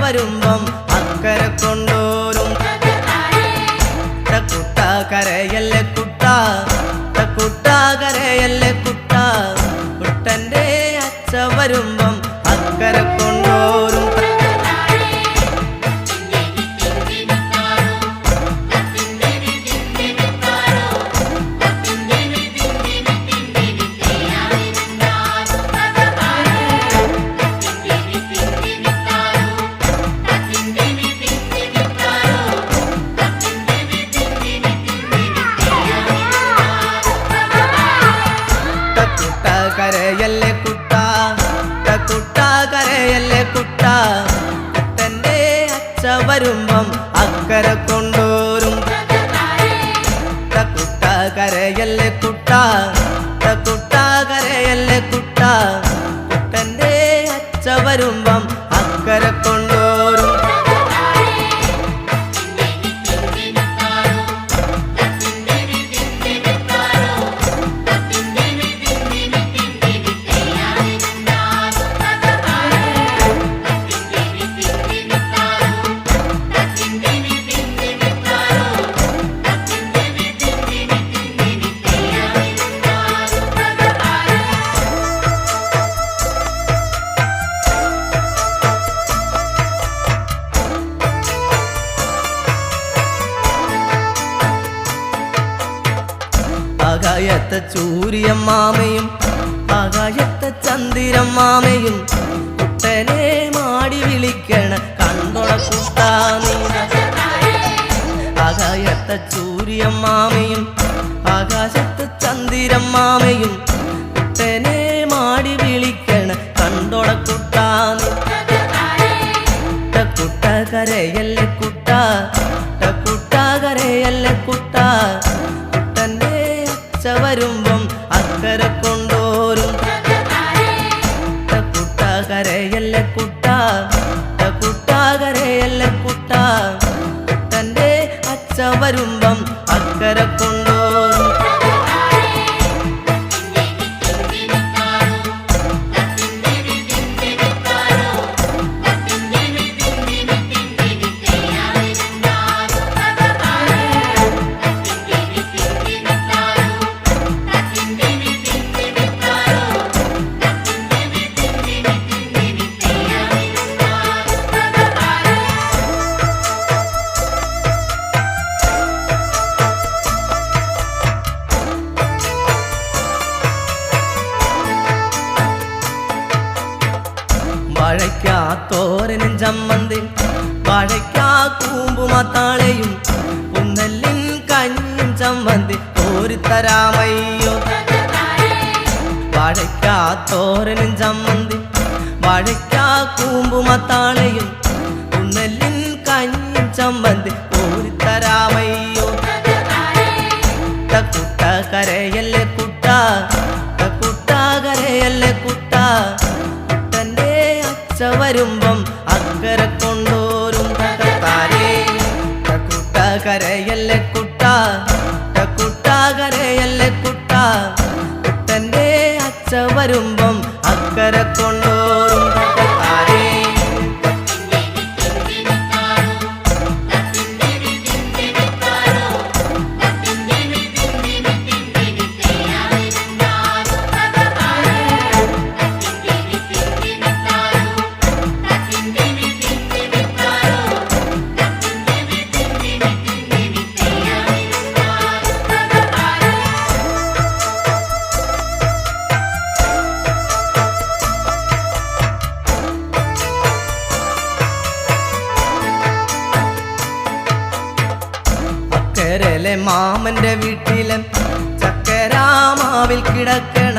വരുമ്പം അക്കരെ കൊണ്ടോരും കുട്ട കരയല്ലേ കുട്ട കുട്ട കരയല്ലേ കുട്ട കുട്ടൻ്റെ അച്ഛ വരുമ്പം അക്കരെ കൊണ്ടോരും കരയല്ലേ കുട്ട കുട്ട കരയല്ലേ കുട്ട കുട്ടൻ്റെ അച്ഛ വരുമ്പം അക്കരെ കൊണ്ടോരും കുട്ട കരയല്ലേ കുട്ട കുട്ട കരയല്ലേ കുട്ട കുട്ടൻ്റെ അച്ഛ വരുമ്പം അക്കരെ കൊണ്ടോരും ആകാശത്തെ ചൂര്യമ്മാമയും ആകാശത്തെ ചന്ദിരമ്മാമയും കുട്ടനെ മാടി വിളിക്കണ കണ്ടോട കുട്ടാ നീ. ആകാശത്തെ ചൂര്യമ്മാമയും ആകാശത്തെ ചന്ദിരമ്മാമയും കുട്ടനെ മാടി വിളിക്കണ കണ്ടോട കുട്ടാ നീ. കുട്ട കരയല്ലേ കുട്ട, കുട്ട കരയല്ലേ കുട്ട, കുട്ടൻ്റെ അച്ഛ വരുമ്പം അക്കരെ കൊണ്ടോരും. കുട്ട കരയല്ലേ കുട്ട, കുട്ട കരയല്ലേ കുട്ട, കുട്ടൻ്റെ അച്ഛ വരുമ്പം അക്കരെ കൊണ്ടോരും. വാഴയ്ക്കാ തോരനും ചമ്മന്തി വാഴയ്ക്കാ കൂമ്പുമാത്താളയും പുന്നല്ലിൻ കഞ്ഞും ചമ്മന്തി കോരിത്തരാമയ്യോ. വാഴയ്ക്കാ തോരനും ചമ്മന്തി വാഴയ്ക്കാ കൂമ്പുമാത്താളയും പുന്നല്ലിൻ കഞ്ഞും ചമ്മന്തി കോരിത്തരാമയ്യോ. കുട്ട കരയല്ലേ കുട്ട, കുട്ട കരയല്ലേ കുട്ട, കുട്ടൻ്റെ അച്ഛ വരുമ്പം അക്കരെ കൊണ്ടോരും. കുട്ട കരയല്ലേ കുട്ട, കുട്ട കരയല്ലേ കുട്ട, കുട്ടൻ്റെ അച്ഛ വരുമ്പം അക്കരെ കൊണ്ടോരും. ചക്കരയിലെ മാമന്റെ വീട്ടിലെ ചക്കരാമാവിൽ കിടക്കണ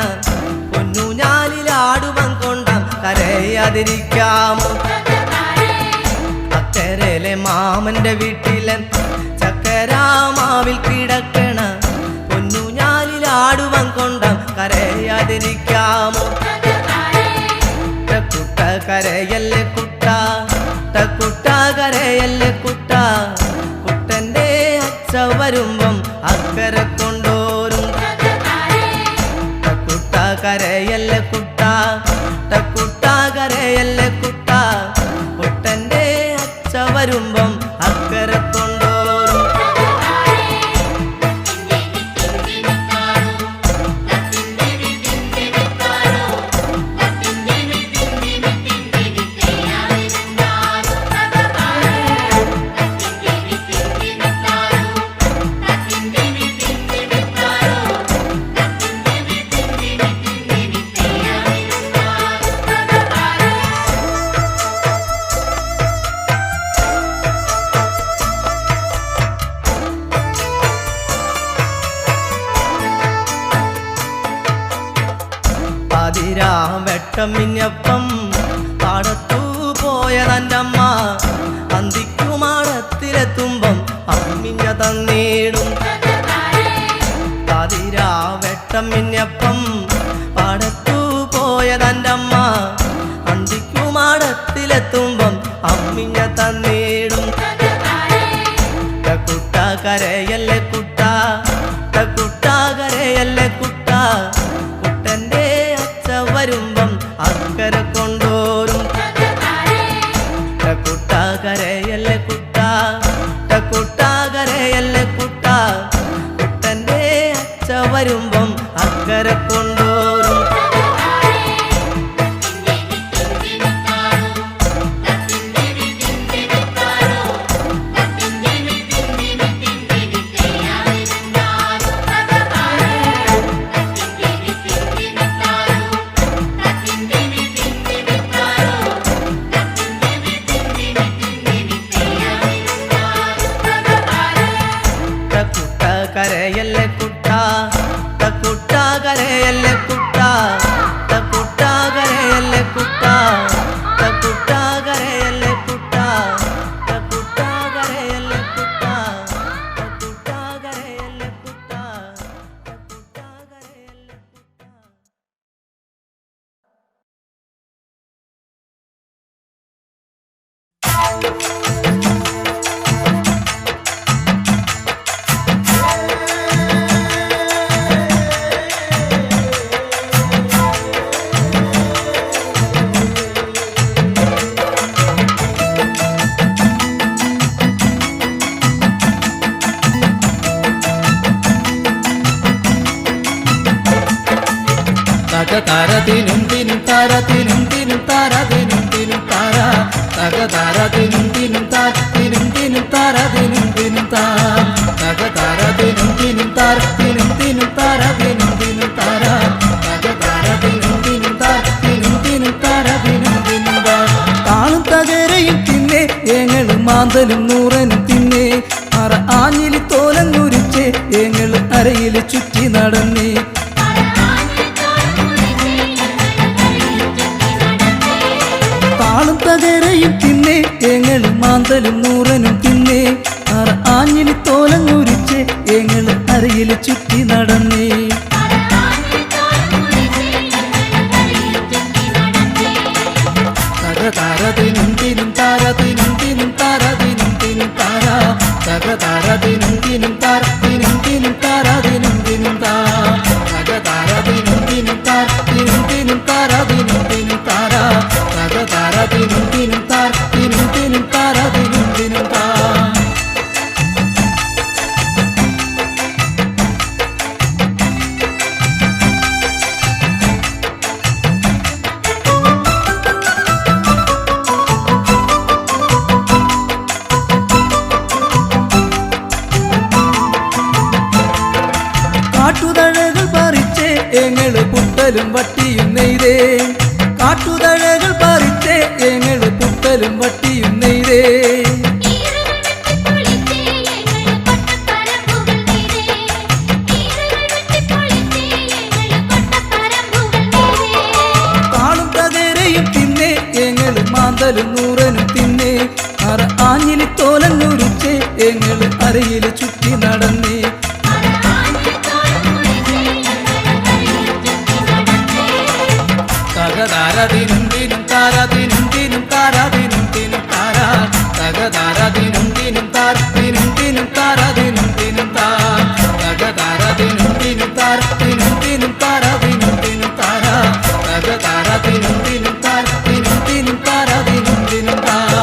പൊന്നൂഞ്ഞാലിലാടുവൻ കൊണ്ടാം കരയാതിരിക്കാമോ. ചക്കരയിലെ മാമന്റെ വീട്ടിലെ ചക്കരാമാവിൽ കിടക്കണ പൊന്നൂഞ്ഞാലിലാടുവൻ കൊണ്ടാം കരയാതിരിക്കാമോ. കുട്ട കരയല്ലേ കുട്ട, കുട്ട കരയല്ലേ കുട്ട, കുട്ടൻ്റെ അച്ഛ വരുമ്പം അക്കരെ കൊണ്ടോരും. കുട്ട കരയല്ലേ കുട്ട, കുട്ട കരയല്ലേ കുട്ട, കുട്ടൻ്റെ അച്ഛ വരുമ്പം അക്കരെ കൊണ്ടോരും. വെട്ടം മിന്നപ്പം പാടത്തു പോയതൻ്റമ്മ അന്തിക്കുമാടത്തിലെത്തുമ്പം അമ്മിഞ്ഞ തന്നീടും. വെട്ടം മിന്നപ്പം പാടത്തു പോയതൻ്റമ്മ അന്തിക്കുമാടത്തിലെത്തുമ്പം അമ്മിഞ്ഞ തന്നീടും. കുട്ട കരയല്ലേ കുട്ട, കുട്ട കരയല്ലേ കുട്ട, കുട്ടൻ്റെ അച്ഛ വരുമ്പം അക്കരെ കൊണ്ടോരും. കുട്ട കരയല്ലേ കുട്ട, കുട്ട കരയല്ലേ കുട്ട, കുട്ടൻ്റെ അച്ഛ വരുമ്പം അക്കരെ കൊണ്ടോരും. താര ദിനും ദിനും താര ദിനും ദിനും താര ദിനും ദിനും താര തക താര ദിനും ദിനും താര ദിനും ദിനും താര ദിനും ദിനും താര തക താര ദിനും ദിനും താര ദിനും ദിനും താര ദിനും ദിനും താര തക താര ദിനും ദിനും താര ദിനും ദിനും താര ദിനും ദിനും താര താളും തകരയും തിന്നെ ഏങ്ങളും മാന്തലും നൂറനും തിന്നെ അറ ആഞ്ഞിലി തോലങ്ങുരിച്ച് ഏങ്ങള് അരയിൽ ചുറ്റി നടന്നേ താളും തകരയും തിന്നെ ഏങ്ങളും മാന്തലും നൂറനും തിന്നെ അറ ആഞ്ഞിലി തോലങ്ങുരിച്ച് ഏങ്ങള് അരയിൽ ചുറ്റി നടന്നേ തക താര ദിനും ദിനും താര ദിനും ദിനും താര ദിനും ദിനും താര തക താര ദിനും ദിനും താര ദിനും ദിനും താര ദിനും ദിനും താര തക താര ദിനും ദിനും താര ദിനും ദിനും താര ദിനും ദിനും താര തക താര ദിനും ദിനും താര ദിനും ദിനും താര ദിനും ദിനും താര കാട്ടുതഴകൾ പറിച്ചേ ഏങ്ങള് പുട്ടലും വട്ടിയും നെയ്തേ കാട്ടുതഴകൾ പറിച്ചേ ഏങ്ങള് പുട്ടലും വട്ടിയും നെയ്തേ താളും തകരയും തിന്നെ ഏങ്ങള് മാന്തലും നൂറനും തിന്നെ അറ ആഞ്ഞിലി തോലങ്ങുരിച്ച് ഏങ്ങള് അരയിൽ ചുറ്റി നടന്നേ തക ദിനും ദിനും താര ദിനും ദിനും താര ദിനും ദിനും താര തക താര ദിനും ദിനും താര ദിനും ദിനും താര ദിനും ദിനും താര തക താര ദിനും ദിനും താര ദിനും ദിനും താര ദിനും ദിനും താര തക താര ദിനും ദിനും താര ദിനും ദിനും താര ദിനും ദിനും താര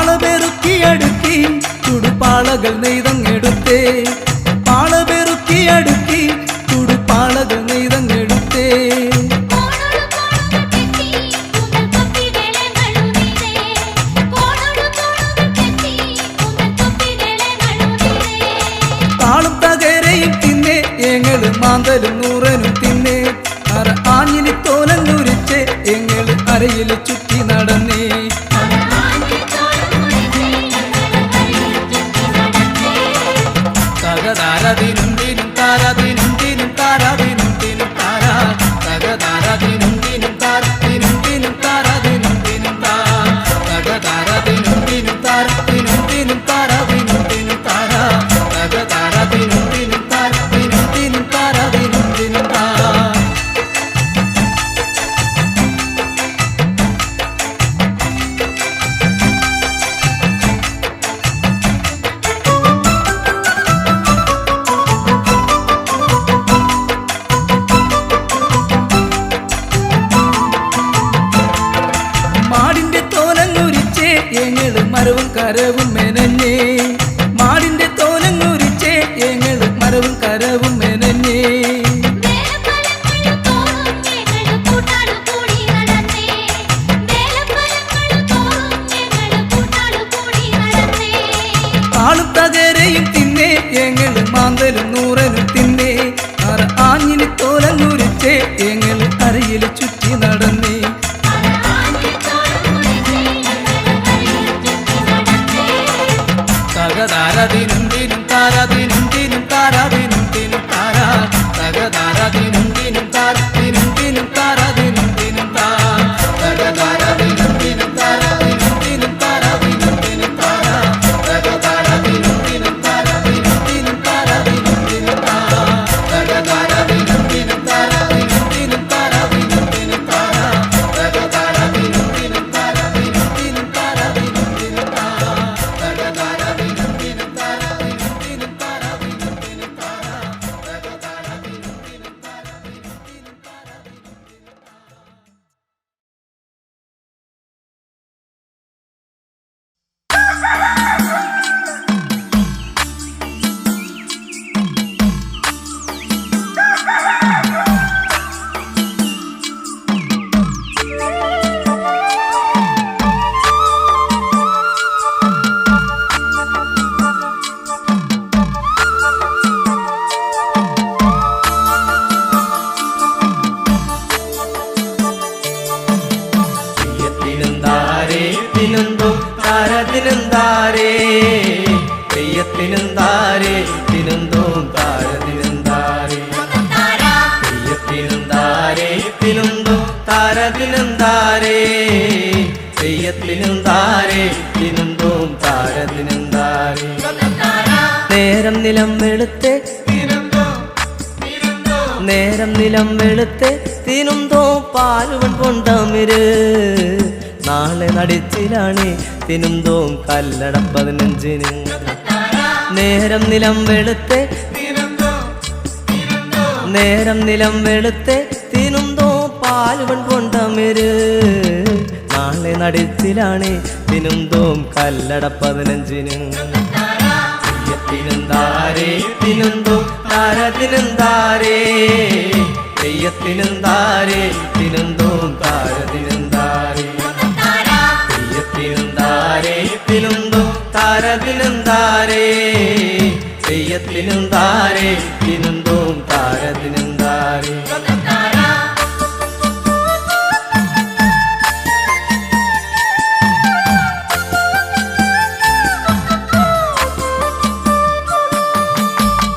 പാളപെറുക്കിയടുക്കി ചുടുപാളകൾ നെയ്തങ്ങെടുത്തേ പാളപെറുക്കിയടുക്കി ചുടുപാളകൾ നെയ്തങ്ങെടുത്തേ താളും തകരയും തിന്നെ ഏങ്ങള് മാന്തലും നൂറനും തിന്നെ അറ ആഞ്ഞിലി തോലങ്ങുരിച്ച് ഏങ്ങള് അരയിൽ ചുറ്റി നടന്നേ തക താര ദിനും ദിനും താര ദിനും ദിനും താര ദിനും ദിനും താര തക താര ദിനും ദിനും താര ദിനും ദിനും താര ദിനും ദിനും താര തക താര ദിനും ദിനും താര ദിനും ദിനും താര ദിനും ദിനും താര തക താര ദിനും ദിനും താര ദിനും ദിനും താര ദിനും ദിനും താര മാടിന്റെ തോലങ്ങുരിച്ചേ ഏങ്ങള് മരവും കരവും മെനഞ്ഞേ മാടിന്റെ തോലങ്ങുരിച്ചേ ഏങ്ങള് മരവും കരവും മെനഞ്ഞേ താളും തകരയും തിന്നെ ഏങ്ങള് മാന്തലും നൂറനും തിന്നെ അറ ആഞ്ഞിലി തോലങ്ങുരിച്ചേ ഏങ്ങള് അരയിൽ ചുറ്റി നടന്നേ തക താര ദിനും ദിനും താര ദിനും ദിനും താര ദിനും ദിനും താര തക താര ദിനും ദിനും താര ദിനും ദിനും താര ദിനും ദിനും താര തക താര ദിനും ദിനും താര ദിനും ദിനും താര ദിനും ദിനും താര തക താര ദിനും ദിനും താര ദിനും ദിനും താര ദിനും ദിനും താര തക താര ദിനും ദിനും താര ദിനും ദിനും താര ദിനും ദിനും താര തക താര ദിനും ദിനും താര ദിനും ദിനും താര ദിനും ദിനും താര തക താര ദിനും ദിനും താര ദിനും ദിനും താര ദിനും ദിനും താരതിനെന്താരേ തെയ്യത്തിനെന്താരേ തിനുന്തോം താരതിനെന്താരേ നേരം നിലം വെളുത്തെ നേരം നിലം വെളുത്തെ തിനുന്തോ പാലുവൻ കൊണ്ടമിര് നാളെ നടിച്ചിലാണ് തിനുന്തോം കല്ലട 15-ന് നേരം നിലം വെളുത്തെ നേരം നിലം വെളുത്തെ തിനുന്തോ പാലുവൻ കൊണ്ടമിര് നാളെ നടിച്ചിലാണ് തിനുന്തോം കല്ലട 15-ന് തെയ്യത്തിനെന്താരേ തിനുന്തോ താരതിനെന്താരേ തെയ്യത്തിനെന്താരേ തിനുന്തോം താരതിനെന്താരേ തെയ്യത്തിനെന്താരേ തിനുന്തോ താരതിനെന്താരേ തെയ്യത്തിനെന്താരേ തിനുന്തോം താരതിനെന്താരേ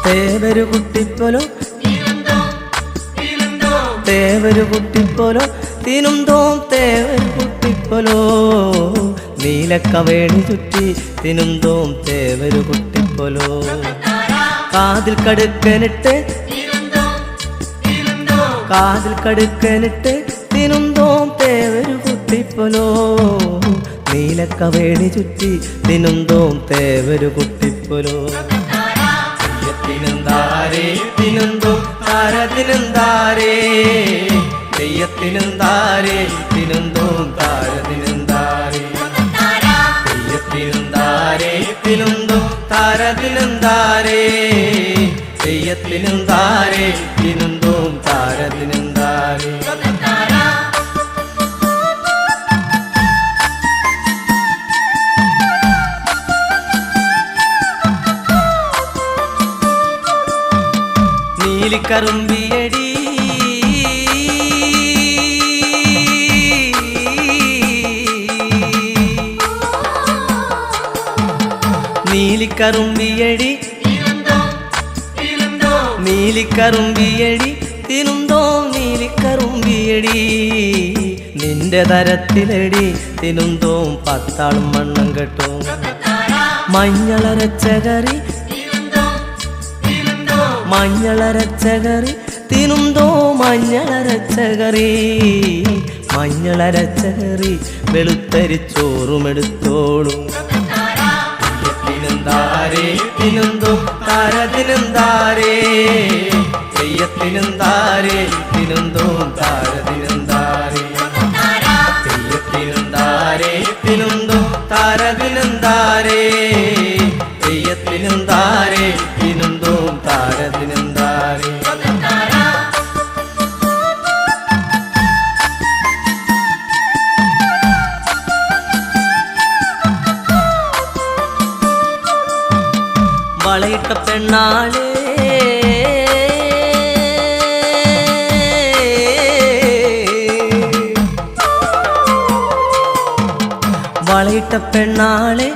തേവരു കുട്ടിപ്പോലോ തേവരു കുട്ടിപ്പോലോ തിനുന്തോം തേവരു കുട്ടിപ്പോലോ നീലക്കവേണി ചുറ്റി തിനുന്തോം തേവരു കുട്ടിപ്പോലോ കാതിൽ കടുക്കനിട്ട് കാതിൽ കടുക്കനിട്ട് തിനുന്തോം തേവരു കുട്ടിപ്പോലോ നീലക്കവേണി ചുറ്റി തിനുന്തോം തേവരു കുട്ടിപ്പോലോ തെയ്യത്തിനെന്താരേ തിനുന്തോം താരതിനെന്താരേ തെയ്യത്തിനെന്താരേ തിനുന്തോം താരതിനെന്താരേ തെയ്യത്തിനെന്താരേ തിനുന്തോം താരതിനെന്താരേ തെയ്യത്തിനെന്താരേ തിനുന്തോം താരതിനെന്താരേ നീലിക്കറുമ്പിയടി നീലിക്കറുമ്പിയടി നീലിക്കറുമ്പിയടി തിനുന്തോ നീലിക്കറുമ്പിയടി നിന്റെ തരത്തിലടി തിനുന്തോം 10 ആളും മണ്ണം കെട്ടും മഞ്ഞളരച്ച കറി മഞ്ഞളരച്ച കറി തിനുന്തോ മഞ്ഞളരച്ച കറി മഞ്ഞളരച്ച കറി വെളുത്തരിച്ചോറുമെടുത്തോളും തെയ്യത്തിനെന്താരേ തിനുന്തോം താരതിനെന്താരേ തെയ്യത്തിനെന്താരേ തിനുന്തോം താരതിനെന്താരേ തെയ്യത്തിനെന്താരേ തിനുന്തോം താരതിനെന്താരേ തെയ്യത്തിനെന്താരേ തിനുന്തോം താരതിനെന്താരേ വളയിട്ട പെണ്ണാളേ വളയിട്ട പെണ്ണാളെ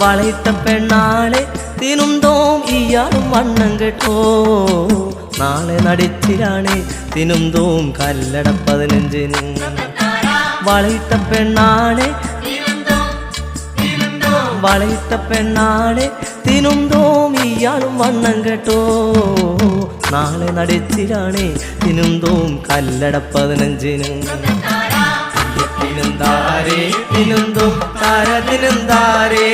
വളയിട്ട പെണ്ണാളെ തിനുന്തോം ഇയാളും വണ്ണം കേട്ടോ നാളെ നടിച്ചിലാണ് തിനുന്തോം കല്ലട 15-ന് വളയിട്ട പെണ്ണാളെ വളയിട്ട പെണ്ണാളെ തിനുന്തോം ഇയാളും വണ്ണം കേട്ടോ നാളെ നടിച്ചിലാണ് തിനുന്തോം കല്ലട 15-ന് തെയ്യത്തിനെന്താരേ തിനുന്തോം താരതിനെന്താരേ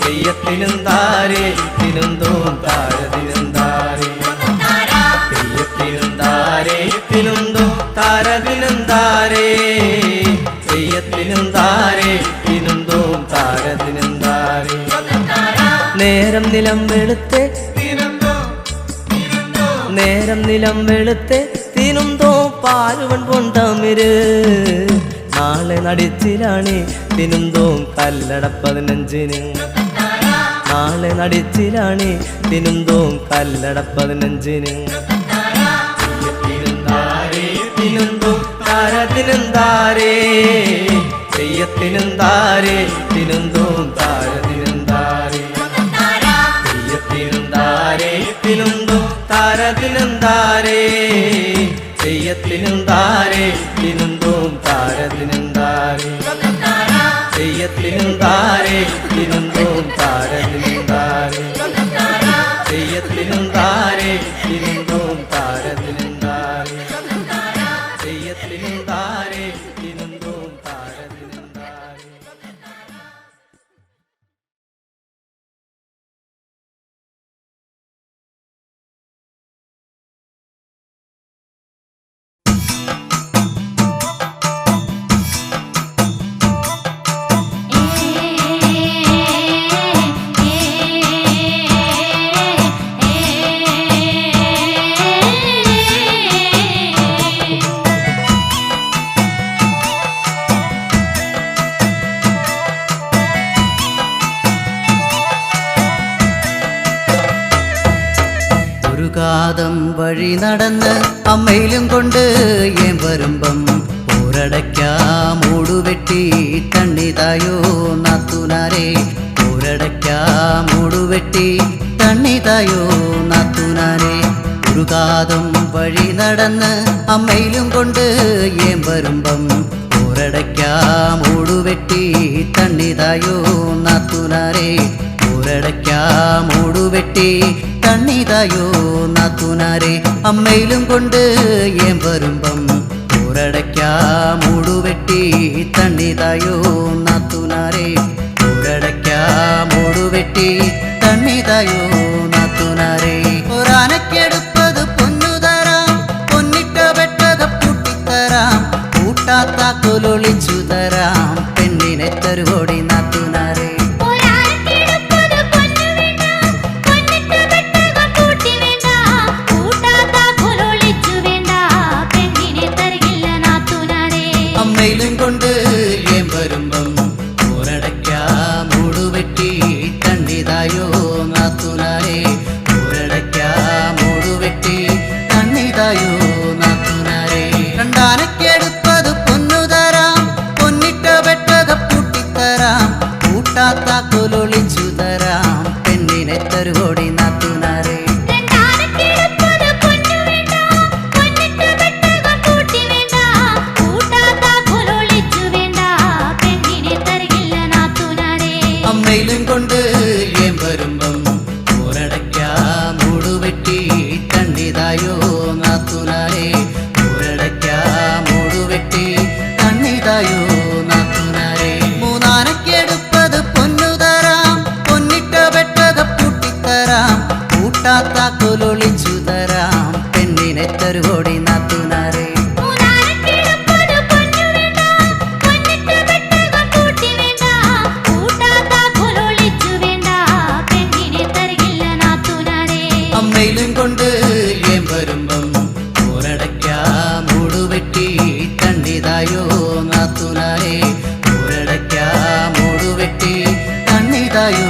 തെയ്യത്തിനെന്താരേ തിനുന്തോം താരതിനെന്താരേ തെയ്യത്തിനെന്താരേ തിനുന്തോം താരതിനെന്താരേ തെയ്യത്തിനെന്താരേ തിനുന്തോം താരതിനെന്താരേ നേരം നിലം വെളുത്തെ നേരം നിലം വെളുത്തെ തിനുന്തോ പാലുവൻ കൊണ്ടമിര് നാളെ നടിച്ചിലാണ് തിനുന്തോം കല്ലട 15-ന് നാളെ നടിച്ചിലാണ് തിനുന്തോം കല്ലട 15-ന് തെയ്യത്തിനെന്താരേ തിനുന്തോം താരതിനെന്താരേ തെയ്യത്തിനെന്താരേ തിനുന്തോം താരതിനെന്താരേ തെയ്യത്തിനെന്താരേ തിനുന്തോം താരതിനെന്താരേ തെയ്യത്തിനും താരേ തിരുന്തോം താരത്തിനും താരേ തെയ്യത്തിനും താരേ തിരുന്തോം താരത്തിനും താരേ തെയ്യത്തിനും താരേ തിരുന്തോം താരത്തിനും താരേ തെയ്യത്തിനും താരേ തിരുന്തോം താരത്തിനും താരേ. കാതം വഴി നടന്ന് അമ്മയിലും കൊണ്ട് ഏൻ വരുമ്പം പോരടയ്ക്കാ മൂടുവെട്ടി തണ്ണിതായോ നാത്തൂനാരേ പോരടയ്ക്കാ മൂടുവെട്ടി തണ്ണിതായോ നാത്തൂനാരേ ഒരു കാതം വഴി നടന്ന് അമ്മയിലും കൊണ്ട് ഏൻ വരുമ്പം പോരടയ്ക്കാ മൂടുവെട്ടി തണ്ണിതായോ നാത്തൂനാരേ പോരടയ്ക്കാ മൂടുവെട്ടി തണ്ണിതായോ നാത്തൂനാരേ അമ്മയിലും കൊണ്ട് ഏൻ വരുമ്പം പോരടയ്ക്കാ മൂടുവെട്ടി തണ്ണിതായോ നാത്തൂനാരേ പോരടയ്ക്കാ മൂടുവെട്ടി തണ്ണിതായോ നാത്തൂനാരേ ഒരാനക്കെടുപ്പത് പൊന്നു തരാം പൊന്നിട്ട വെട്ടക പൂട്ടിത്തരാം കൂട്ടാത്താക്കൊലൊളിച്ചു തരാം പെണ്ണിനെ തരുവോടി നാത്തൂനാരേ അമ്മയിലും കൊണ്ട് ഏൻ വരുമ്പം പോരടയ്ക്കാ മൂടുവെട്ടി തണ്ണിതായോ നാത്തൂനാരേ പോരടയ്ക്കാ മൂടുവെട്ടി തണ്ണിതായോ നാത്തൂനാരേ രണ്ടാനക്കെടുപ്പത് പൊന്നു തരാം പൊന്നിട്ട വെട്ടക പൂട്ടിത്തരാം കൂട്ടാത്താക്കൊലൊളിച്ചു തരാം പെണ്ണിനെ തരുവോടി നാത്തൂനാരേ അമ്മയിലും കൊണ്ട് ഏൻ വരുമ്പം പോരടയ്ക്കാ മൂടുവെട്ടി തണ്ണിതായോ നാത്തൂനാരേ പോരടയ്ക്കാ മൂടുവെട്ടി തണ്ണിതായോ നാത്തൂനാരേ മൂന്നാനക്കെടുപ്പത് പൊന്നു തരാം പൊന്നിട്ട വെട്ടക പൂട്ടിത്തരാം കൂട്ടാത്താക്കൊലൊളിച്ചു തരാം പെണ്ണിനെ തരുവോടി നാത്തൂനാരേ അമ്മയിലും കൊണ്ട് ഏൻ വരുമ്പം പോരടയ്ക്കാ മൂടുവെട്ടി തണ്ണിതായോ നാത്തൂനാരേ പോരടയ്ക്കാ മൂടുവെട്ടി തണ്ണിതായോ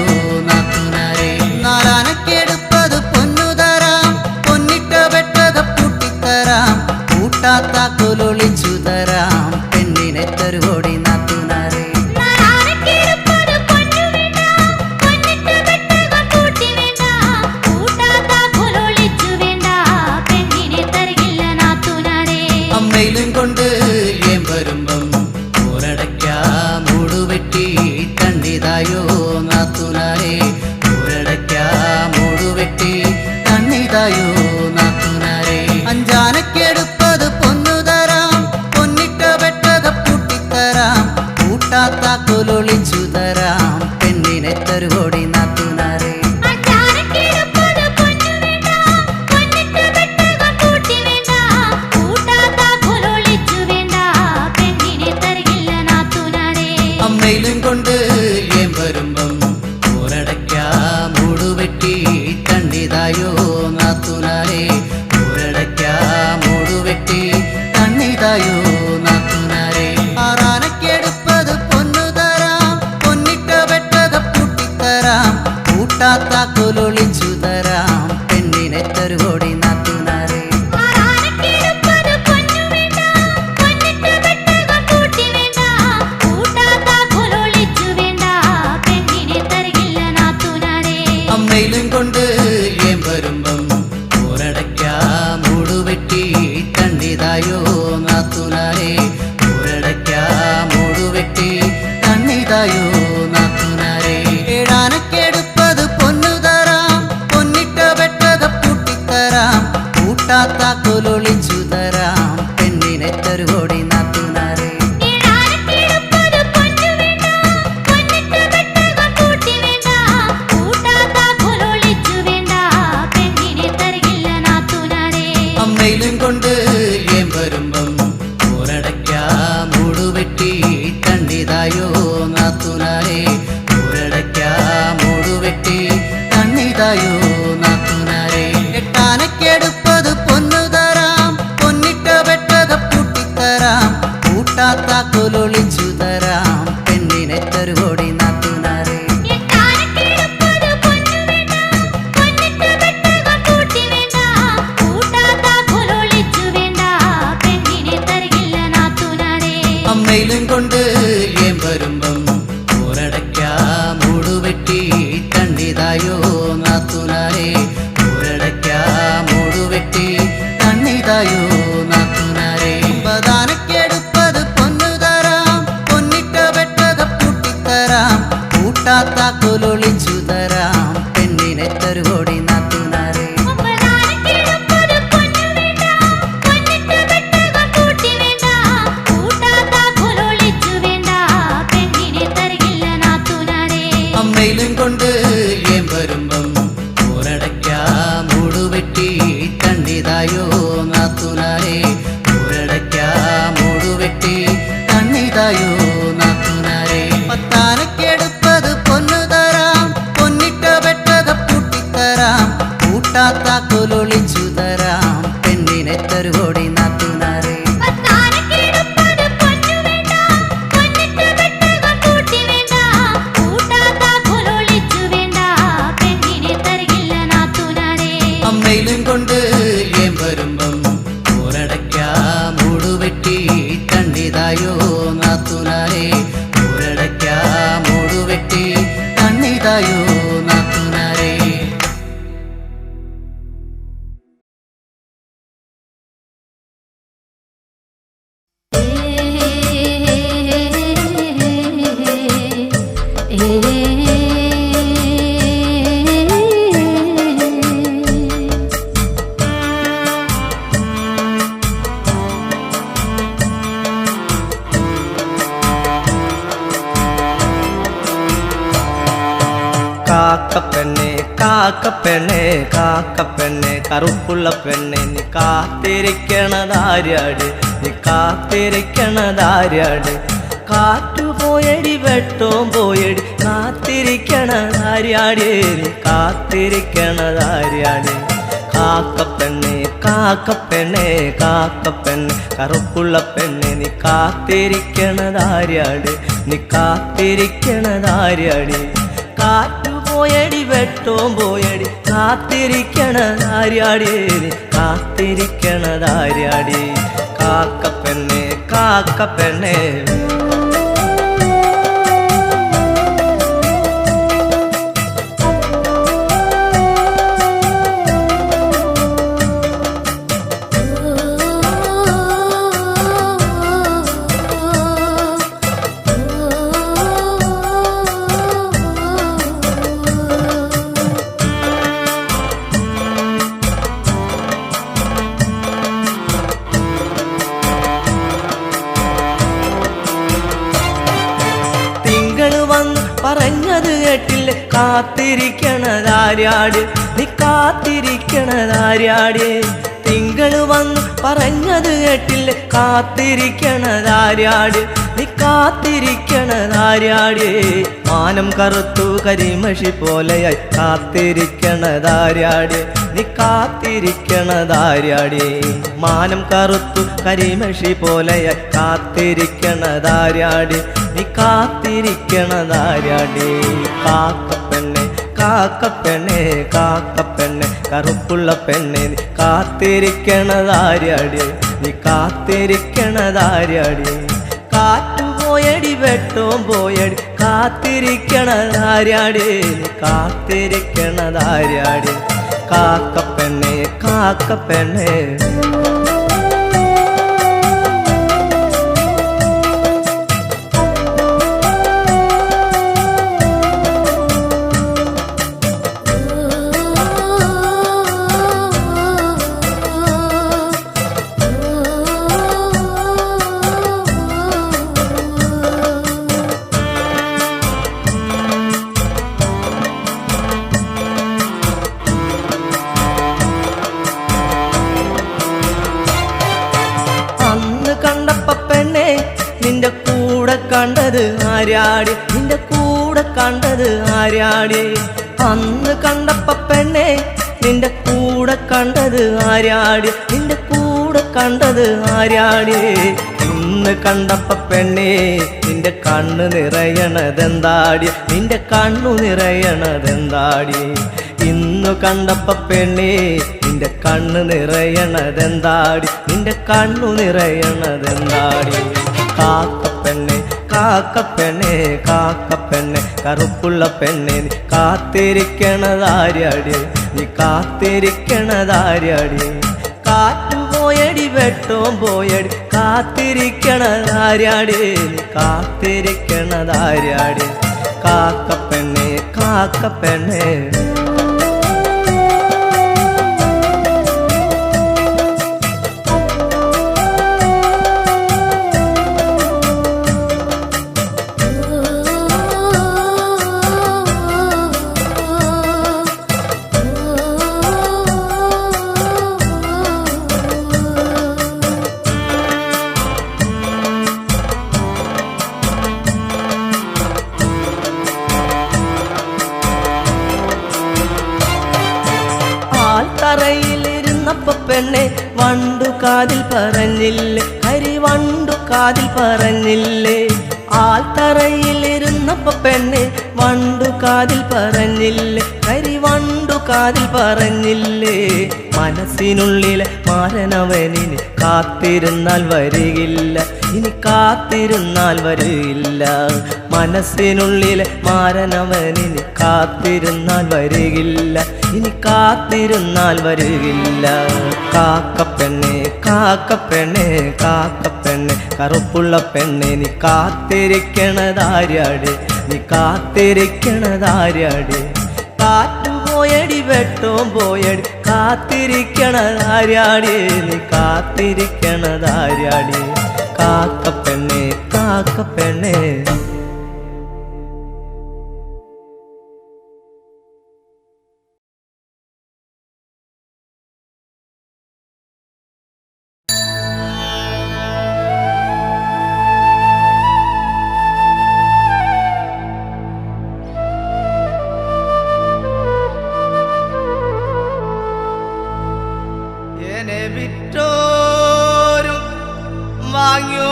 നാത്തൂനാരേ നാലാനക്കെടുപ്പത് പൊന്നു തരാം പൊന്നിട്ട വെട്ടക പൂട്ടിത്തരാം കൂട്ടാത്താക്കൊലൊളിച്ചു തരാം പെണ്ണിനെ തരുവോടി നാത്തൂനാരേ അമ്മയിലും കൊണ്ട് ഏൻ വരുമ്പം പോരടയ്ക്കാ മൂടുവെട്ടി തണ്ണിതായോ നാത്തൂനാരേ പോരടയ്ക്കാ മൂടുവെട്ടി തണ്ണിതായോ നാത്തൂനാരേ അഞ്ചാനക്കെടുപ്പത് പൊന്നു തരാം പൊന്നിട്ട വെട്ടക പൂട്ടിത്തരാം കൂട്ടാത്താക്കൊലൊളിച്ചു തരാം പെണ്ണിനെ തരുവോടി നാത്തൂനാരേ അമ്മയിലും കൊണ്ട് ഏൻ വരുമ്പം പോരടയ്ക്കാ മൂടുവെട്ടി തണ്ണിതായോ നാത്തൂനാരേ പോരടയ്ക്കാ മൂടുവെട്ടി തണ്ണിതായോ നാത്തൂനാരേ ആറാനക്കെടുപ്പത് പൊന്നു തരാം പൊന്നിട്ട വെട്ടക പൂട്ടിത്തരാം കൂട്ടാത്താക്കൊലൊളിച്ചു തരാം പെണ്ണിനെ തരുവോടി നാത്തൂനാരേ അമ്മയിലും കൊണ്ട് ഏൻ വരും അമ്മയിലും കൊണ്ട് ഏം വരുമ്പം ഊരടയ്ക്കാ മൂടുവെട്ടി തണ്ണിതായോ നാത്തുനാരെ ഊരടയ്ക്കാ മൂടുവെട്ടി തണ്ണിതായോ നാത്തുനാരെ എട്ടാനക്കെടുപ്പത് പൊന്നു തരാം പൊന്നിട്ട വെട്ടക പൂട്ടിത്തരാം കൂട്ടാത്ത കൊലൊളിച്ചു തരാം പെണ്ണിനെ തരുവോടി നാത്തുനാരെ അമ്മയിലും കൊണ്ട് ഏം വരുമ്പം ഊരടയ്ക്കാ മൂടുവെട്ടി തണ്ണിതായോ നാത്തുനാരെ ഊരടയ്ക്കാ മൂടുവെട്ടി തണ്ണിതായോ നാത്തുനാരെ പ്രധാനക്കെടുപ്പത് പൊന്നു തരാം പൊന്നിട്ട വെട്ടക പൂട്ടിത്തരാം കൂട്ടാത്ത കൊലൊളിച്ചു തരാം പെണ്ണിനെ തരുവോടി നാത്തുനാരെ അമ്മയിലും കൊണ്ട് ഏം വരുമ്പം ഊരടയ്ക്കാ മൂടുവെട്ടി തണ്ണിതായോ നാത്തുനാരെ ഊരടയ്ക്കാ മൂടുവെട്ടി തണ്ണിതായോ നാത്തുനാരെ പത്താനക്കെടുപ്പത് പൊന്നു തരാം പൊന്നിട്ട വെട്ടക പൂട്ടിത്തരാം കൂട്ടാത്ത കൊലൊളിച്ചു തരാം പെണ്ണിനെ തരുവോടി നാത്തുനാരെ അമ്മയിലും കൊണ്ട് ഏം വരുമ്പം ഊരടയ്ക്കാ മൂടുവെട്ടി തണ്ണിതായോ നാത്തുനാരെ ഊരടയ്ക്കാ മൂടുവെട്ടി തണ്ണിതായോ നാത്തുനാരെ കാക്കപ്പെണ്ണെ കാക്കപ്പെണ്ണെ കാക്കപ്പെണ്ണെ കറുപ്പുള്ള പെണ്ണെ നീ കാത്തിരിക്കണതാര്യാട് നീ കാത്തിരിക്കണതാര്യാട് കാറ്റു പോയടി വെട്ടോം പോയടി കാത്തിരിക്കണതാര്യാടേ നീ കാത്തിരിക്കണതാര്യാട് കാക്കപ്പെണ്ണെ കാക്കപ്പെണ്ണെ കാക്കപ്പെണ്ണെ കറുപ്പുള്ള പെണ്ണെ നീ കാത്തിരിക്കണതാര്യാട് നീ കാത്തിരിക്കണതാര്യാട് കാറ്റു പോയടി വെട്ടോം പോയടി കാത്തിരിക്കണതാര്യാടേ നീ കാത്തിരിക്കണതാര്യാടേ കാക്കപ്പെണ്ണെ കാക്കപ്പെണ്ണെ പറഞ്ഞത് കേട്ടില്ല കാത്തിരിക്കണതാര്യാട് നീ കാത്തിരിക്കണതാര്യാടേ തിങ്കള് വന്ന് പറഞ്ഞത് കേട്ടില്ല കാത്തിരിക്കണതാര്യാട് നീ കാത്തിരിക്കണതാര്യാടേ മാനം കറുത്തു കരിമഷി പോലെയായി കാത്തിരിക്കണതാര്യാട് നീ കാത്തിരിക്കണതാര്യാടേ മാനം കറുത്തു കരിമഷി പോലെയായി കാത്തിരിക്കണതാര്യാട് നീ കാത്തിരിക്കണതാര്യാടേ കാക്കപ്പെണ്ണെ കാക്കപ്പെണ്ണെ കാക്കപ്പെണ്ണെ കറുപ്പുള്ള പെണ്ണെ നീ കാത്തിരിക്കണതാര്യാടേ നീ കാത്തിരിക്കണതാര്യാടേ കാറ്റു പോയടി വെട്ടോം പോയടി കാത്തിരിക്കണതാര്യാടേ നീ കാത്തിരിക്കണതാര്യാടേ കാക്കപ്പെണ്ണെ കാക്കപ്പെണ്ണെ കണ്ടത് ആരാടി നിന്റെ കൂടെ കണ്ടത് ആരാടി അന്ന് കണ്ടപ്പ പെണ്ണെ നിന്റെ കൂടെ കണ്ടത് ആരാടി നിന്റെ കൂടെ കണ്ടത് ആരാടി ഇന്ന് കണ്ടപ്പ പെണ്ണെ നിന്റെ കണ്ണു നിറയണതെന്താടി നിന്റെ കണ്ണു നിറയണതെന്താടി ഇന്നു കണ്ടപ്പ പെണ്ണെ നിന്റെ കണ്ണു നിറയണതെന്താടി നിന്റെ കണ്ണു നിറയണതെന്താടി കാക്കപ്പെണ്ണെ കാക്കപ്പെണ്ണെ കാക്കപ്പെണ്ണെ കറുപ്പുള്ള പെണ്ണെ നീ കാത്തിരിക്കണതാര്യാടി നീ കാത്തിരിക്കണതാര്യാടി കാറ്റും പോയടി വെട്ടവും പോയടി കാത്തിരിക്കണതാര്യാടി നീ കാത്തിരിക്കണതാര്യാടി കാക്കപ്പെണ്ണെ കാക്കപ്പെണ്ണെ തറയിലിരുന്നപ്പ പെണ്ണെ വണ്ടു കാതിൽ പറഞ്ഞില്ലേ ഹരി വണ്ടു കാതിൽ പറഞ്ഞില്ലേ ആൽത്തറയിലിരുന്നപ്പ പെണ്ണെ വണ്ടു കാതിൽ പറഞ്ഞില്ലേ ഹരി വണ്ടു കാതിൽ പറഞ്ഞില്ലേ മനസ്സിനുള്ളിലെ മാരനവനിന് കാത്തിരുന്നാൽ വരികില്ല ഇനി കാത്തിരുന്നാൽ വരികില്ല മനസ്സിനുള്ളിലെ മാരനവനിന് കാത്തിരുന്നാൽ വരികില്ല ഇനി കാത്തിരുന്നാൽ വരികില്ല കാക്കപ്പെണ്ണെ കാക്കപ്പെണ്ണെ കാക്കപ്പെണ്ണെ കറുപ്പുള്ള പെണ്ണെ നീ കാത്തിരിക്കണതാര്യാടി നീ കാത്തിരിക്കണതാര്യാടി കാറ്റും പോയടി വെട്ടവും പോയടി കാത്തിരിക്കണതാര്യാടി നീ കാത്തിരിക്കണതാര്യാടി കാക്കപ്പെണ്ണെ കാക്കപ്പെണ്ണെ വിറ്റോരും വാങ്ങിയോരും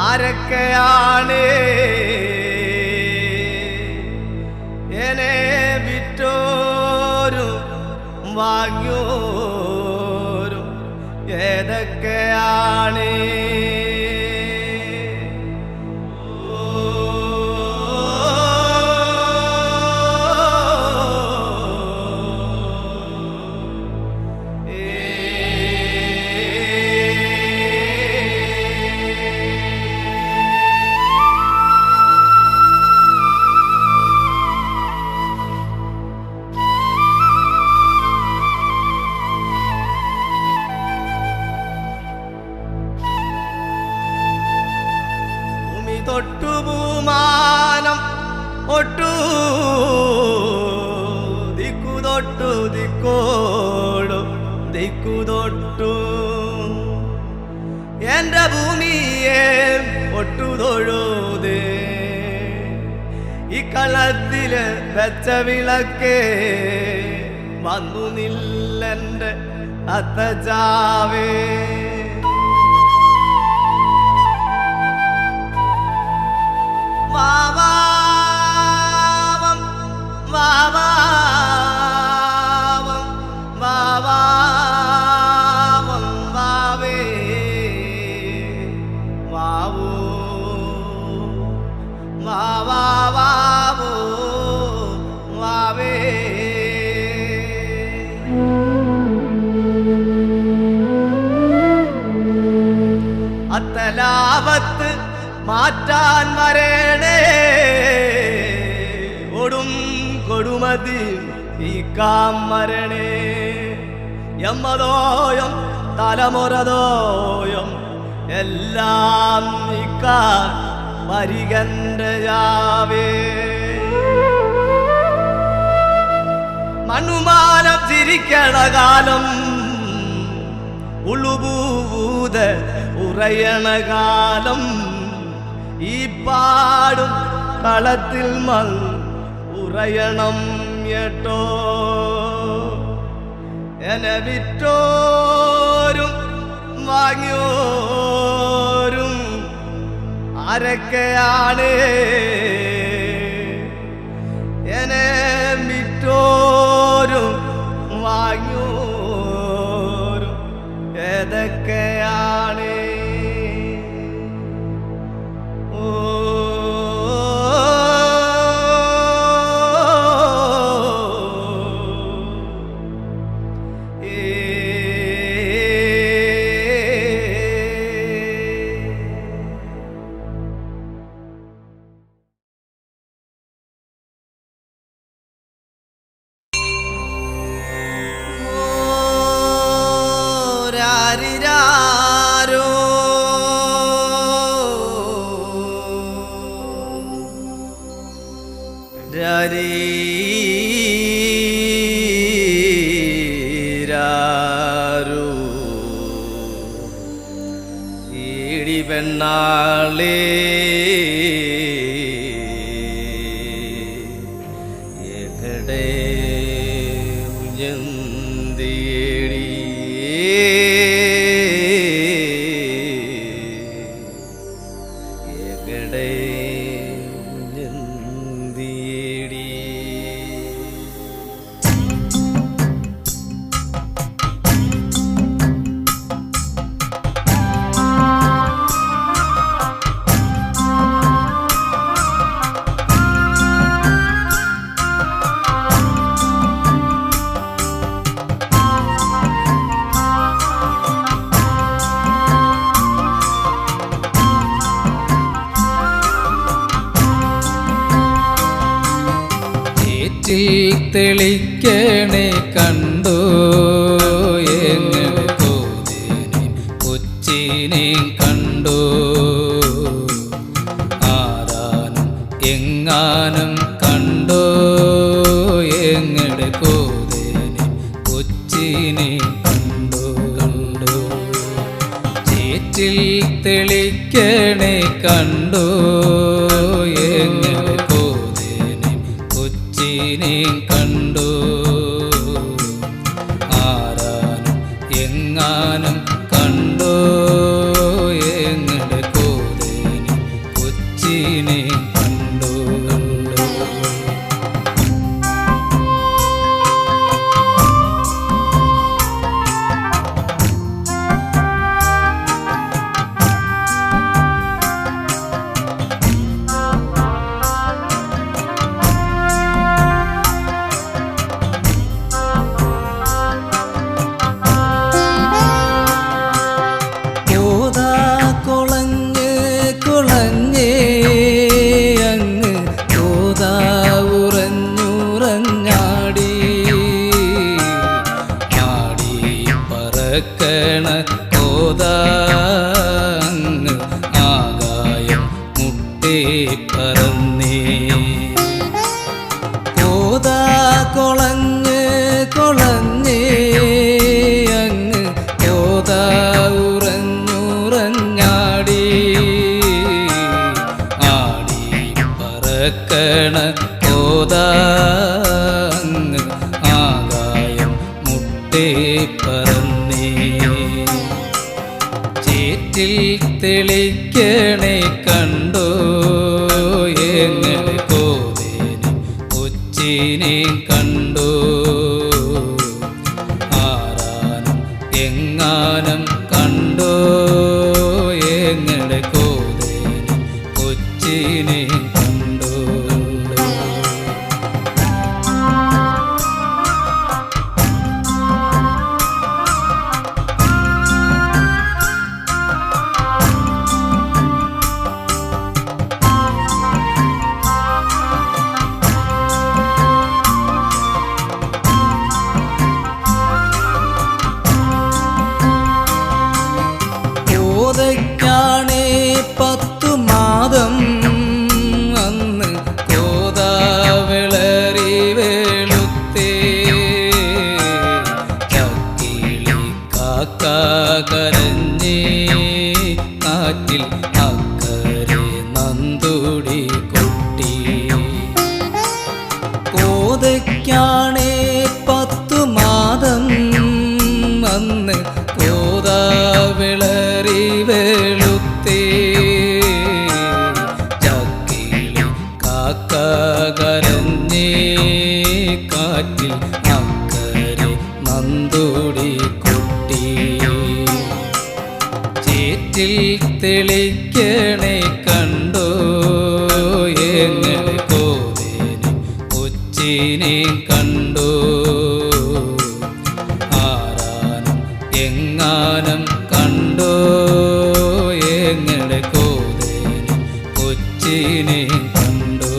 ആരൊക്കെയാണ് എന്നെ വിറ്റോരും വാങ്ങിയോരും ഏതൊക്കെയാണ് തൊട്ടുപൂമാനം ഒട്ടു ദിക്കുതൊട്ടു ദിക്കോടു ദിക്കുതൊട്ടു എന്റെ ഭൂമിയെ ഒട്ടുതൊഴുതേ ഈ കളത്തില് വെച്ച വിളക്കേ വന്നു നില്ലെന്റെ അത്തജാവേ വാവാവം വാവാവം വാവാവം വാവേ വാവൂ വാവാവോ വാവേ അത്തലാപത്ത് മാറ്റാൻ വരേണേ ഒടും കൊടുമതി ഈ കാമരണേ യമ്മദോയം തലമുറദോയം എല്ലാം നീക്കാൻ വരികന്റെ ജാവേ മണ്ണുമാനം ചിരിക്കണ കാലം ഉളുപൂത ഉറയണ കാലം ഈ പാടും കളത്തിൽ മൽ ഉറയണം കേട്ടോ എന്നെ വിറ്റോരും വാങ്ങിയോരും ആരൊക്കെയാണ് എന്നെ വിറ്റോരും വാങ്ങിയോരും ഏതൊക്കെയാണ് ഈടി പെണ്ണാളേ എകടെ ഉയർന്നേടി എകടെ ഉയർന്നേടി തെളിക്കണേ കണ്ടോ എങ്ങനെ കോതിനെ കൊച്ചിനെ കണ്ടോ ആരാനും എങ്ങാനും കണ്ടോ എങ്ങനെ കോതിനെ കൊച്ചിനെ കണ്ടോ കണ്ടോ ചേറ്റിൽ തെളിക്കണേ കണ്ടോ എങ്ങനെ കോതിനെ കൊച്ചിനെ കണ്ടോ ആരാനും എങ്ങാനും കണ്ടോ എങ്ങനെ കോതിനെ കൊച്ചിനെ കണ്ടോ കണ്ടോ പറക്കണ കോതാങ്ങ് ആകായം മുട്ടേ പറന്നേ കോതാ കൊളഞ്ഞ് കൊളഞ്ഞേ അങ്ങ് കോതാ ഉറഞ്ഞുറഞ്ഞാടി ആടി പറക്കണ കോതാങ്ങ് ആകായം മുട്ടേ പറന്നേ ചേറ്റിൽ തെളിക്കണേ കണ്ടോ എങ്ങനെ കോതിനെ കൊച്ചിനെ കണ്ടോ ആരാനും എങ്ങാനും കണ്ടോ എങ്ങനെ കോതിനെ കൊച്ചിനെ കണ്ടോ മുന്തുടി കുട്ടി ചേറ്റിൽ തെളിക്കണേ കണ്ടോ എങ്ങനെ കോതേനെ കൊച്ചിനെ കണ്ടോ ആരാനും എങ്ങാനും കണ്ടോ എങ്ങനെ കോതേനെ കൊച്ചിനെ കണ്ടോ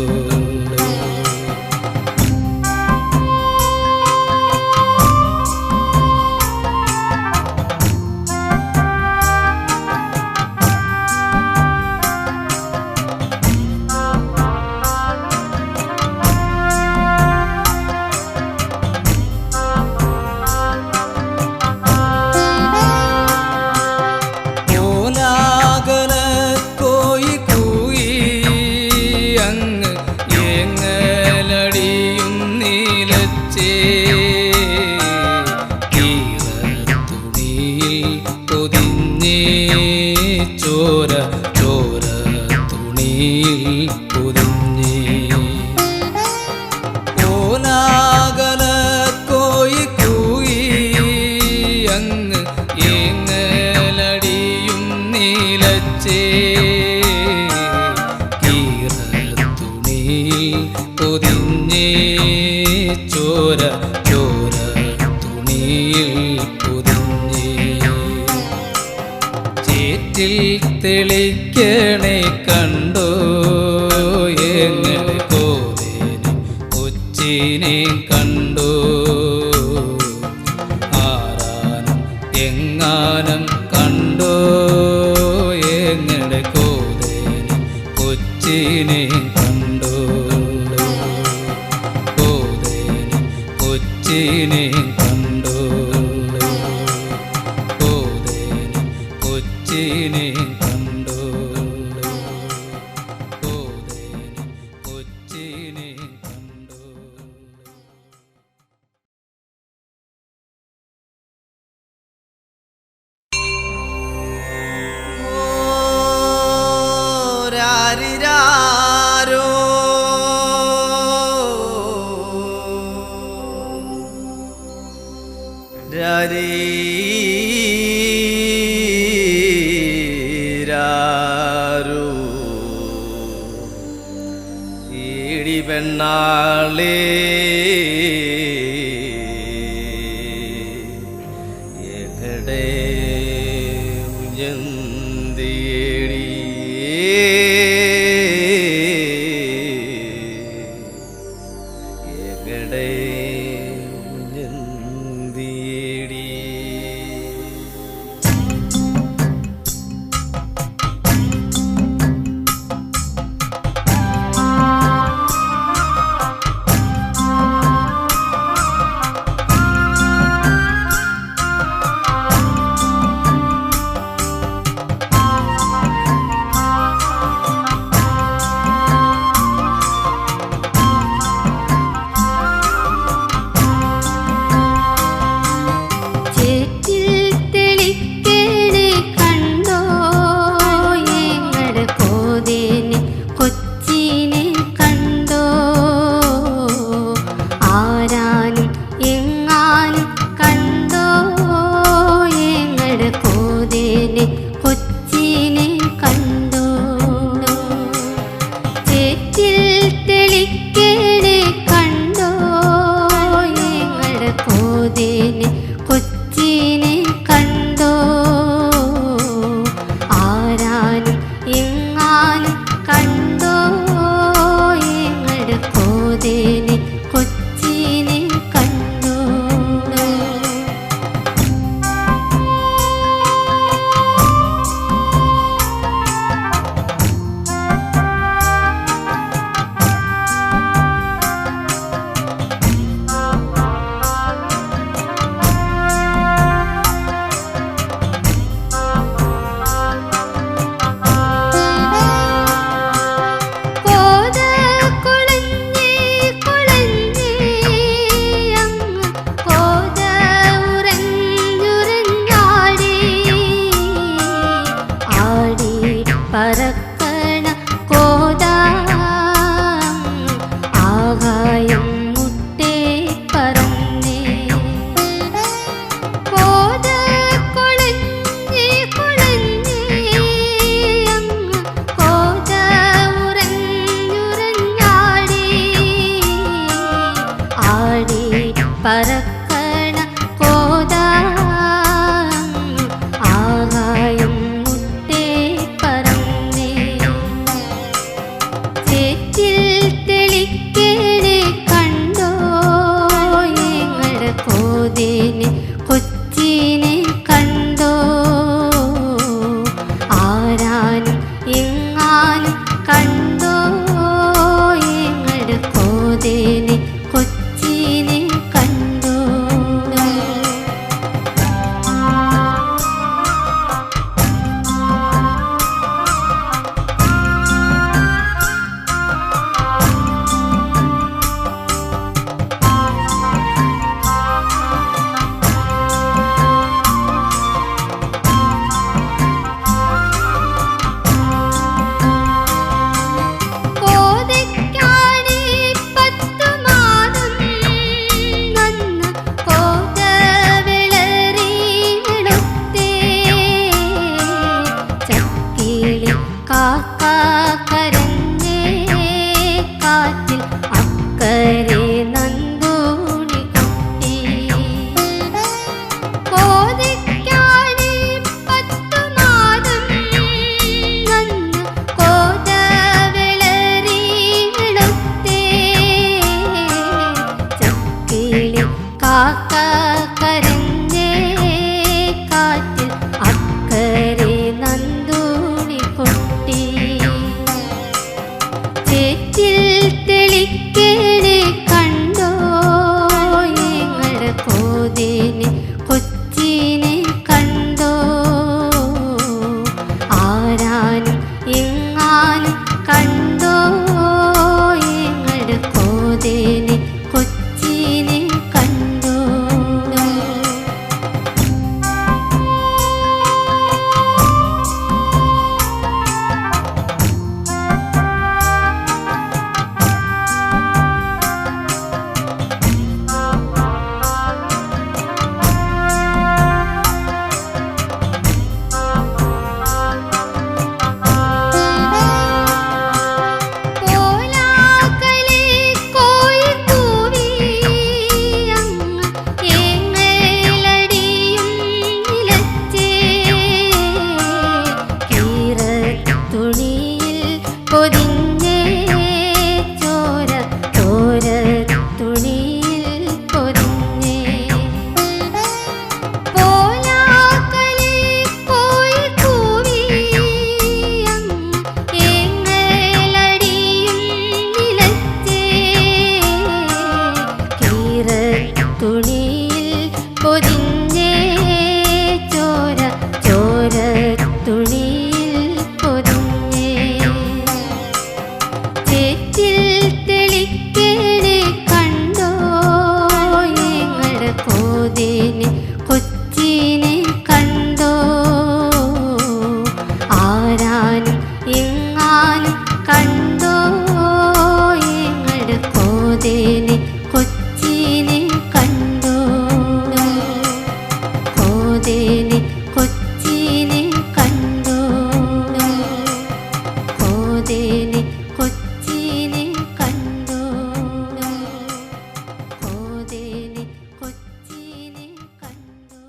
ചോര ചോര തുണിയിൽ പൊതിഞ്ഞേ ഓലാകല കോയി കൂയി അങ്ങ് ഏങ്ങലടിയും നീലച്ചേ കീറ തുണിയിൽ പൊതിഞ്ഞേ ചോര ചോര തുണിയിൽ പൊതിഞ്ഞേ ചേറ്റിൽ തെളിക്കണേ കണ്ടോ എങ്ങനെ കോതേനെ കൊച്ചിനെ കണ്ടോ ആരാനും എങ്ങാനും കണ്ടോ എങ്ങനെ കോതേനെ കൊച്ചിനെ കണ്ടോ കോതേനെ കൊച്ചിനെ കണ്ടോ കോതേനെ കൊച്ചിനെ കണ്ടോ കോതേനെ കൊച്ചിനെ കണ്ടോ രാരിരാരോ രാരീരാരോ ഈടി പെണ്ണാളേ എങ്ങടെ ഉയർന്നേടി എങ്ങടെ ഉയർന്നേടി പറക്കണ കോതാ ആകായം മുട്ടേ പറന്നേ ചേറ്റിൽ തെളിക്കേണേ കണ്ടോ ഞങ്ങളുടെ കോതേനെ കൊച്ചിനെ കണ്ടോ ആരാനും എങ്ങാനും കണ്ടോ ഞങ്ങളുടെ കോതേനെ കൊച്ചിനെ കണ്ടോ കോതയ്ക്കാണേ 10 മാസം നന്ന് കോത വിളറി വെളുത്തേ ചക്കിളി കാക്ക കരഞ്ഞേ കാറ്റിൽ അക്കരെ നന്ദൂണി കുട്ടി കോതയ്ക്കാണേ 10 മാസം നന്ന് കോത വിളറി വെളുത്തേ ചക്കിളി കാക്ക കരഞ്ഞേ കാറ്റിൽ അക്കരെ നന്ദൂണി കുട്ടി ചേറ്റിൽ തെളിക്കേണേ കണ്ടോ ഞങ്ങളുടെ കോതേനെ കൊച്ചിനെ കണ്ടോ ആരാനും എങ്ങാനും കണ്ടോ ഞങ്ങളുടെ കോതേനെ കൊച്ചിനെ കണ്ടോ കോലാകലെ കോയി കൂവി അങ്ങ് ഏങ്ങലടിയും നിലച്ചേ കീറത്തുണിയിൽ പൊതിഞ്ഞേ ചോര തുണിയിൽ പൊതിഞ്ഞേ കോലാകലെ കോയി കൂവി അങ്ങ് ഏങ്ങലടിയും നിലച്ചേ കീറത്തുണിയിൽ പൊതിഞ്ഞേ ചോര തുണിയിൽ പൊതിഞ്ഞേ ചേറ്റിൽ തെളിക്കേണേ കണ്ടോ ഞങ്ങളുടെ കോതേനെ കൊച്ചിനെ കണ്ടോ ആരാനും എങ്ങാനും കണ്ടോ ഞങ്ങളുടെ കോതേനെ കൊച്ചിനെ കണ്ടോ കോതേനെ കൊച്ചിനെ കണ്ടോ കോതേനെ കൊച്ചിനെ കണ്ടോ കോതേനെ കൊച്ചിനെ കണ്ടോ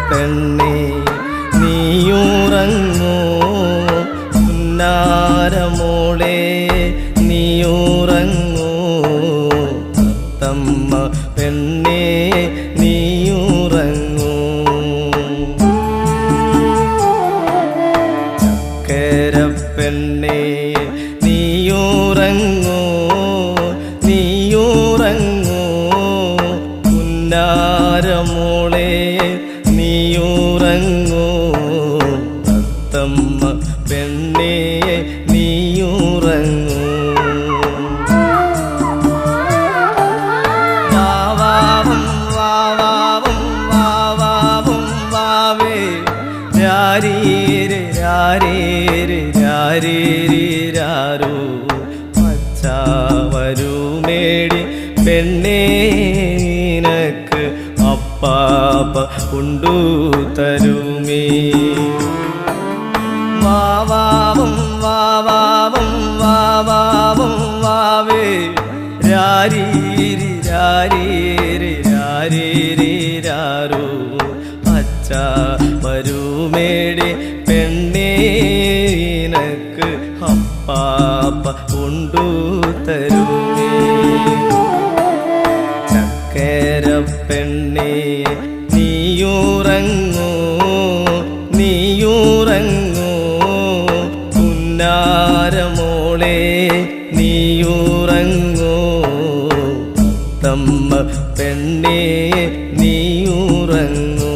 പെണ്ണേ നീയുറങ്ങൂ പുന്നാരമോളെ നീയുറങ്ങൂ തമ്മ പെണ്ണേ നീയുറങ്ങൂ ചക്കര പെണ്ണേ നീയുറങ്ങൂ നീയുറങ്ങൂ പുന്നാരമോളെ നീയുറങ്ങൂ തത്തമ്മ പെണ്ണേ നീയുറങ്ങൂ അച്ഛാ വരുമേടി പെണ്ണേ നിനക്ക് അപ്പാപ്പ കൊണ്ടു തരുമേ. വാവാവും വാവാവും വാവാവും വാവേ രാരീരി രാരീരി രാരീരി രാരോ. അച്ഛാ വരുമേടി പെണ്ണേ നിനക്ക് അപ്പാപ്പ കൊണ്ടു തരുമേ. ചക്കര പെണ്ണേ നീയുറങ്ങൂ നീയുറങ്ങൂ പുന്നാരമോളെ നീയുറങ്ങൂ. തമ്മ പെണ്ണേ നീയുറങ്ങൂ.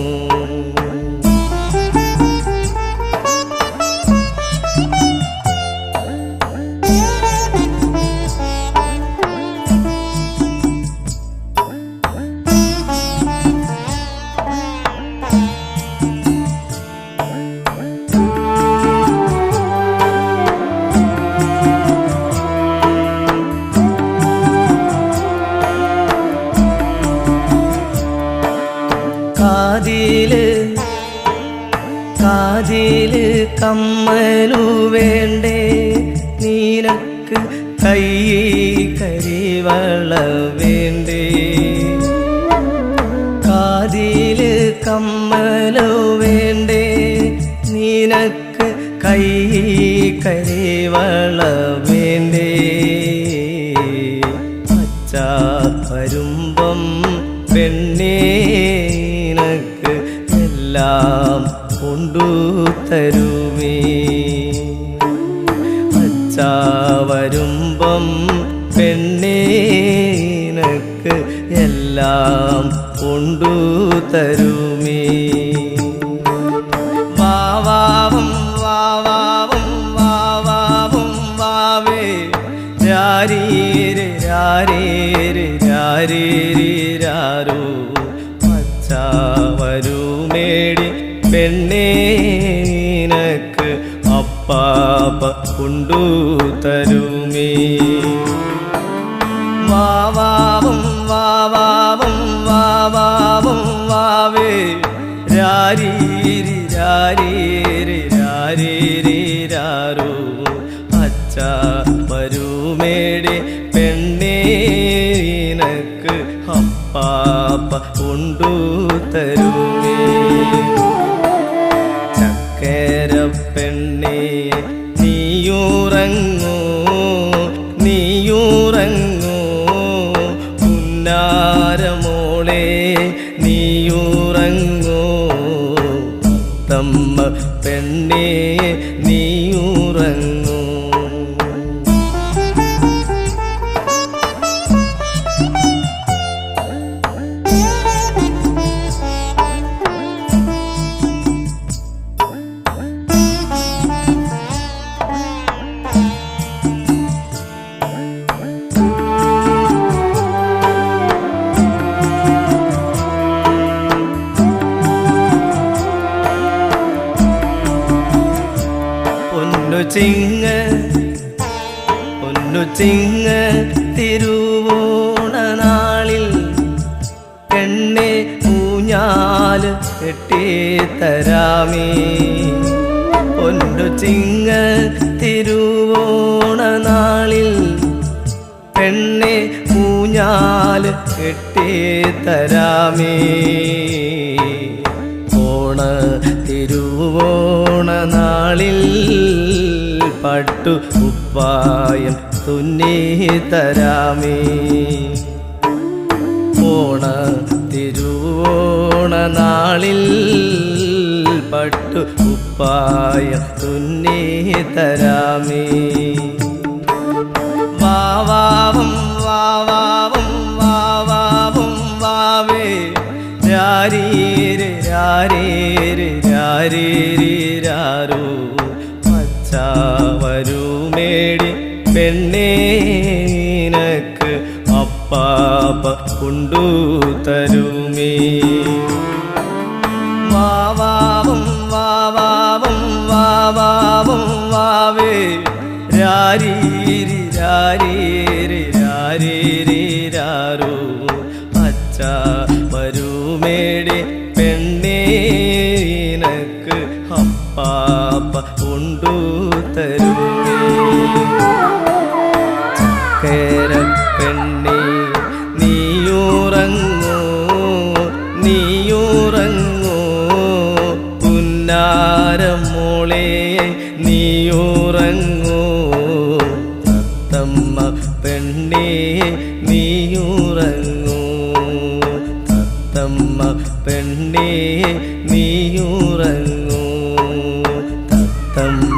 കാതില് കമ്മലു വേണ്ടേ നിനക്ക് കൈ കരിവള വേണ്ടേ. കാതില് കമ്മലു വേണ്ടേ നിനക്ക് കൈ കരിവള വേണ്ടേ. അച്ഛാ വരുമ്പം പെണ്ണേ നിനക്ക് എല്ലാം കൊണ്ടു തരുമേ. അച്ഛാ വരുമ്പം പെണ്ണേ നിനക്ക് എല്ലാം കൊണ്ടു തരുമേ. വാവാവും വാവാവും വാവാവും വാവേ രാരീരി രാരീരി രാരീരി രാരോ. അച്ഛാ വരുമേടി പെണ്ണേ നിനക്ക് അപ്പാപ്പ കൊണ്ടു തരുമേ. വാവാവും വാവാവും വാവാവും വാവേ രാരീരി രാരീരി രാരീരി രാരോ. അച്ഛാ വരുമേടി പെണ്ണേ നിനക്ക് അപ്പാപ്പ കൊണ്ടു തരുമേ. ചക്കര പെണ്ണേ നീയുറങ്ങൂ നീയുറങ്ങൂ പുന്നാരമോളെ നീയുറങ്ങൂ. തമ്മ പെണ്ണേ നീയുറങ്ങൂ. പൊന്നു ചിങ്ങ തിരുവോണ നാളിൽ പെണ്ണെ ഊഞ്ഞാല് കെട്ടിത്തരാമേ. പൊന്നു ചിങ്ങ തിരുവോണ നാളിൽ പെണ്ണെ ഊഞ്ഞാല് കെട്ടിത്തരാമേ. ഓണ തിരുവോണ നാളിൽ പട്ടു കുപ്പായം തുന്നി തരാമേ. ഓണ തിരുവോണ നാളിൽ പട്ടു കുപ്പായം തുന്നി തരാമേ. വാവാവും വാവാവും വാവാവും വാവേ രാരീരി രാരീരി രാരീരി രാരോ. അച്ഛാ വരുമേടി പെണ്ണേ നിനക്ക് അപ്പാപ്പ കൊണ്ടു തരുമേ. വാവാവും വാവാവും വാവാവും വാവേ രാരീരി രാരീരി രാരോ അച്ഛ വരുമേടി പെണ്ണേ നിനക്ക് അപ്പാപ്പ കൊണ്ടു തരുമേ ചക്കര പെണ്ണേ നീയുറങ്ങോ പുന്നാരമോളെ നീയുറങ്ങോ തത്തമ്മ പെണ്ണേ നീയുറങ്ങോ തത്തമ്മ പെണ്ണേ നീയുറങ്ങോ തത്തമ്മ